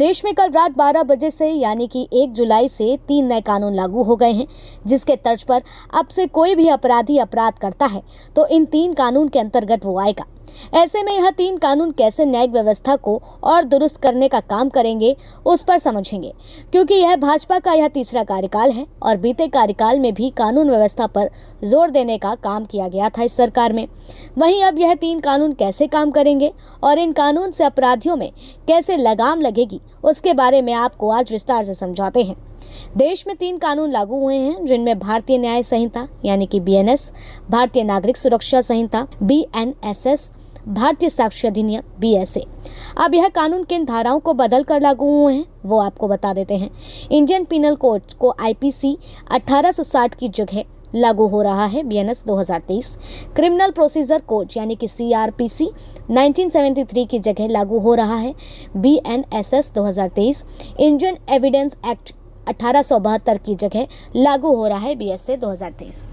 देश में कल रात 12 बजे से यानी कि 1 जुलाई से 3 नए कानून लागू हो गए हैं, जिसके तर्ज पर अब से कोई भी अपराधी अपराध करता है तो इन 3 कानून के अंतर्गत वो आएगा। ऐसे में यह 3 कानून कैसे न्यायिक व्यवस्था को और दुरुस्त करने का काम करेंगे उस पर समझेंगे, क्योंकि यह भाजपा का यह तीसरा कार्यकाल है और बीते कार्यकाल में भी कानून व्यवस्था पर जोर देने का काम किया गया था इस सरकार में। वहीं अब यह 3 कानून कैसे काम करेंगे और इन कानून से अपराधियों में कैसे लगाम लगेगी, उसके बारे में आपको आज विस्तार से समझाते हैं। देश में 3 कानून लागू हुए हैं, जिनमें भारतीय न्याय संहिता यानी कि BNS, भारतीय नागरिक सुरक्षा संहिता BNSS, भारतीय साक्ष्य अधिनियम BSA। अब यह कानून किन धाराओं को बदल कर लागू हुए हैं वो आपको बता देते हैं। इंडियन पिनल कोड को IPC 1860 की जगह लागू हो रहा है BNS 2023। क्रिमिनल प्रोसीजर कोड यानी कि CRPC 1973 की जगह लागू हो रहा है BNSS 2023। इंडियन एविडेंस एक्ट 1872 की जगह लागू हो रहा है BSA 2023।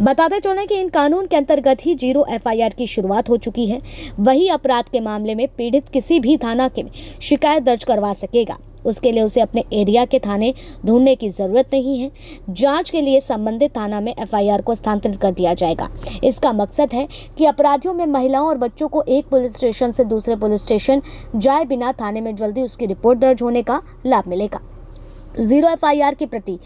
बताते चलें कि इन कानून के अंतर्गत ही जीरो FIR की शुरुआत हो चुकी है। वही अपराध के मामले में पीड़ित किसी भी थाना के शिकायत दर्ज करवा सकेगा। उसके लिए उसे अपने एरिया के थाने ढूंढने की जरूरत नहीं है। जांच के लिए संबंधित थाना में FIR को स्थानांतरित कर दिया जाएगा। इसका मकसद है कि अपराधियों में महिलाओं और बच्चों को एक पुलिस स्टेशन से दूसरे पुलिस स्टेशन जाए बिना थाने में जल्दी उसकी रिपोर्ट दर्ज होने का लाभ मिलेगा। जीरो FIR की प्रति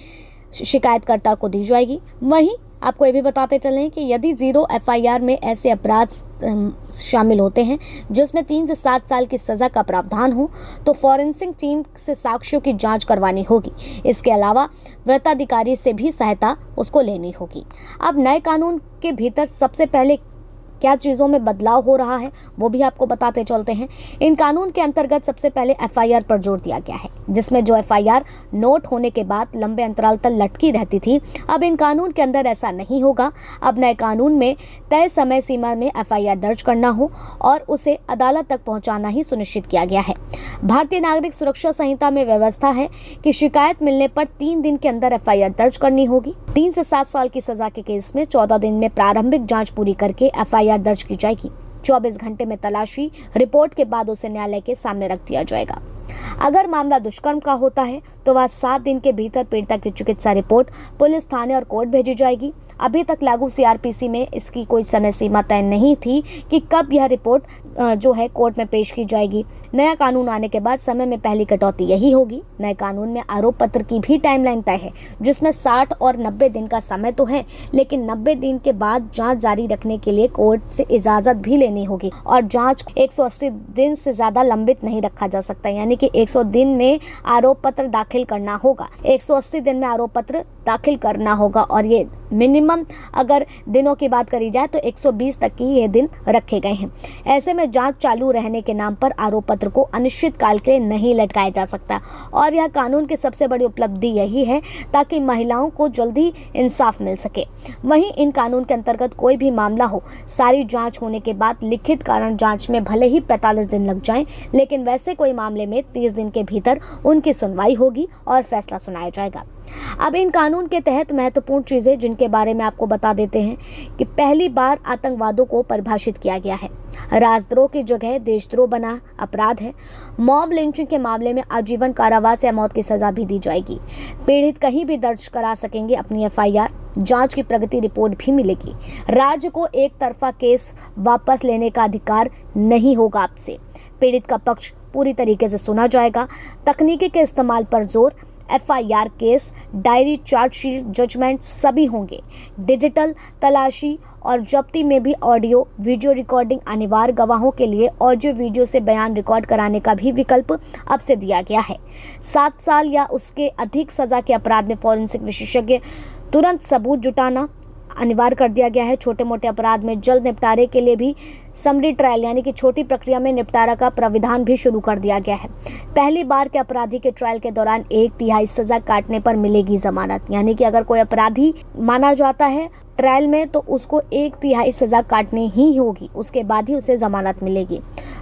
शिकायतकर्ता को दी जाएगी। वहीं आपको ये भी बताते चलें कि यदि जीरो FIR में ऐसे अपराध शामिल होते हैं जिसमें 3 से 7 साल की सज़ा का प्रावधान हो तो फॉरेंसिक टीम से साक्ष्यों की जांच करवानी होगी। इसके अलावा वृत्ताधिकारी से भी सहायता उसको लेनी होगी। अब नए कानून के भीतर सबसे पहले क्या चीज़ों में बदलाव हो रहा है वो भी आपको बताते चलते हैं। इन कानून के अंतर्गत सबसे पहले FIR पर जोर दिया गया है, जिसमें जो FIR नोट होने के बाद लंबे अंतराल तक लटकी रहती थी, अब इन कानून के अंदर ऐसा नहीं होगा। अब नए कानून में तय समय सीमा में FIR दर्ज करना हो और उसे अदालत तक पहुँचाना ही सुनिश्चित किया गया है। भारतीय नागरिक सुरक्षा संहिता में व्यवस्था है कि शिकायत मिलने पर 3 दिन के अंदर FIR दर्ज करनी होगी। 3 से 7 साल की सजा के केस में 14 दिन में प्रारंभिक जांच पूरी करके FIR दर्ज की जाएगी। 24 घंटे में तलाशी रिपोर्ट के बाद उसे न्यायालय के सामने रख दिया जाएगा। अगर मामला दुष्कर्म का होता है तो वह 7 दिन के भीतर पीड़िता की चिकित्सा रिपोर्ट पुलिस थाने और कोर्ट भेजी जाएगी। अभी तक लागू CRPC में इसकी कोई समय सीमा तय नहीं थी कि कब यह रिपोर्ट जो है कोर्ट में पेश की जाएगी। नया कानून आने के बाद समय में पहली कटौती यही होगी। नए कानून में आरोप पत्र की भी टाइमलाइन तय है, जिसमें 60 और 90 दिन का समय तो है, लेकिन 90 दिन के बाद जांच जारी रखने के लिए कोर्ट से इजाजत भी लेनी होगी और जांच 180 दिन से ज्यादा लंबित नहीं रखा जा सकता, यानी कि 100 दिन में आरोप पत्र दाखिल करना होगा। 180 दिन में आरोप पत्र दाखिल करना होगा और ये मिनिमम अगर दिनों की बात करी जाए तो 120 तक की ये दिन रखे गए हैं। ऐसे में जांच चालू रहने के नाम पर आरोप पत्र को अनिश्चित काल के लिए नहीं लटकाया जा सकता और यह कानून की सबसे बड़ी उपलब्धि यही है ताकि महिलाओं को जल्दी इंसाफ मिल सके। वहीं इन कानून के अंतर्गत कोई भी मामला हो, सारी जांच होने के बाद लिखित कारण जांच में भले ही 45 दिन लग जाएं, लेकिन वैसे कोई मामले में 30 दिन के भीतर उनकी सुनवाई होगी और फैसला सुनाया जाएगा। अब इन कानून के तहत महत्वपूर्ण चीजें जिनके बारे में आपको बता देते हैं कि पहली बार आतंकवादों को परिभाषित किया गया है। राजद्रोह की जगह देशद्रोह बना अपराध है। मॉब लिंचिंग के मामले में आजीवन कारावास या मौत की सजा भी दी जाएगी। पीड़ित कहीं भी दर्ज करा सकेंगे अपनी FIR। जांच की प्रगति रिपोर्ट भी मिलेगी। राज्य को एक तरफा केस वापस लेने का अधिकार नहीं होगा। आपसे पीड़ित का पक्ष पूरी तरीके से सुना जाएगा। तकनीकी के इस्तेमाल पर जोर। FIR case, diary, charge sheet, judgment सभी होंगे। डिजिटल तलाशी और जब्ती में भी ऑडियो वीडियो रिकॉर्डिंग अनिवार्य। गवाहों के लिए ऑडियो वीडियो से बयान रिकॉर्ड कराने का भी विकल्प अब से दिया गया है। 7 साल या उसके अधिक सजा के अपराध में फॉरेंसिक विशेषज्ञ तुरंत सबूत जुटाना अनिवार्य कर दिया गया है। छोटे मोटे अपराध में जल्द निपटारे के लिए भी समरी ट्रायल यानी कि छोटी प्रक्रिया में निपटारा का प्राविधान भी शुरू कर दिया गया है। पहली बार के अपराधी के ट्रायल के दौरान 1/3 सजा काटने पर मिलेगी जमानत, यानी कि अगर कोई अपराधी माना जाता है ट्रायल में तो उसको 1/3 सजा काटनी ही होगी, उसके बाद ही उसे जमानत मिलेगी।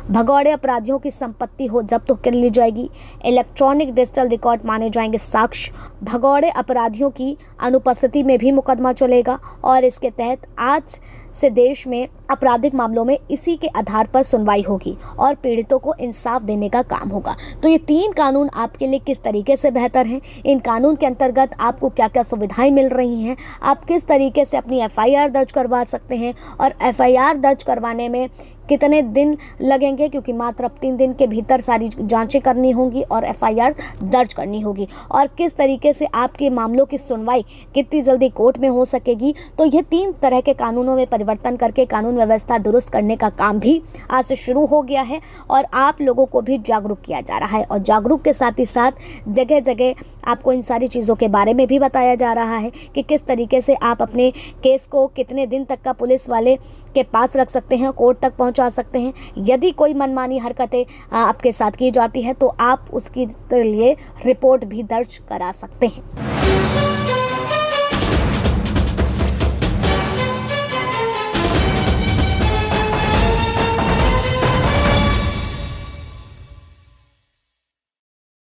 भगौड़े अपराधियों की संपत्ति हो जब्त कर ली जाएगी। इलेक्ट्रॉनिक डिजिटल रिकॉर्ड माने जाएंगे साक्ष्य। भगौड़े अपराधियों की अनुपस्थिति में भी मुकदमा चलेगा और इसके तहत आज से देश में आपराधिक मामलों में इसी के आधार पर सुनवाई होगी और पीड़ितों को इंसाफ देने का काम होगा। तो ये 3 कानून आपके लिए किस तरीके से बेहतर हैं, इन कानून के अंतर्गत आपको क्या क्या सुविधाएं मिल रही हैं, आप किस तरीके से अपनी एफआईआर दर्ज करवा सकते हैं और एफआईआर दर्ज करवाने में कितने दिन लगेंगे, क्योंकि मात्र अब 3 दिन के भीतर सारी जांचें करनी होंगी और एफआईआर दर्ज करनी होगी, और किस तरीके से आपके मामलों की सुनवाई कितनी जल्दी कोर्ट में हो सकेगी। तो ये 3 तरह के कानूनों में परिवर्तन करके कानून व्यवस्था दुरुस्त करने का काम भी आज से शुरू हो गया है और आप लोगों को भी जागरूक किया जा रहा है, और जागरूक के साथ ही साथ जगह जगह आपको इन सारी चीज़ों के बारे में भी बताया जा रहा है कि किस तरीके से आप अपने केस को कितने दिन तक का पुलिस वाले के पास रख सकते हैं, कोर्ट तक पहुंचा सकते हैं। यदि कोई मनमानी हरकतें आपके साथ की जाती है तो आप उसके लिए रिपोर्ट भी दर्ज करा सकते हैं।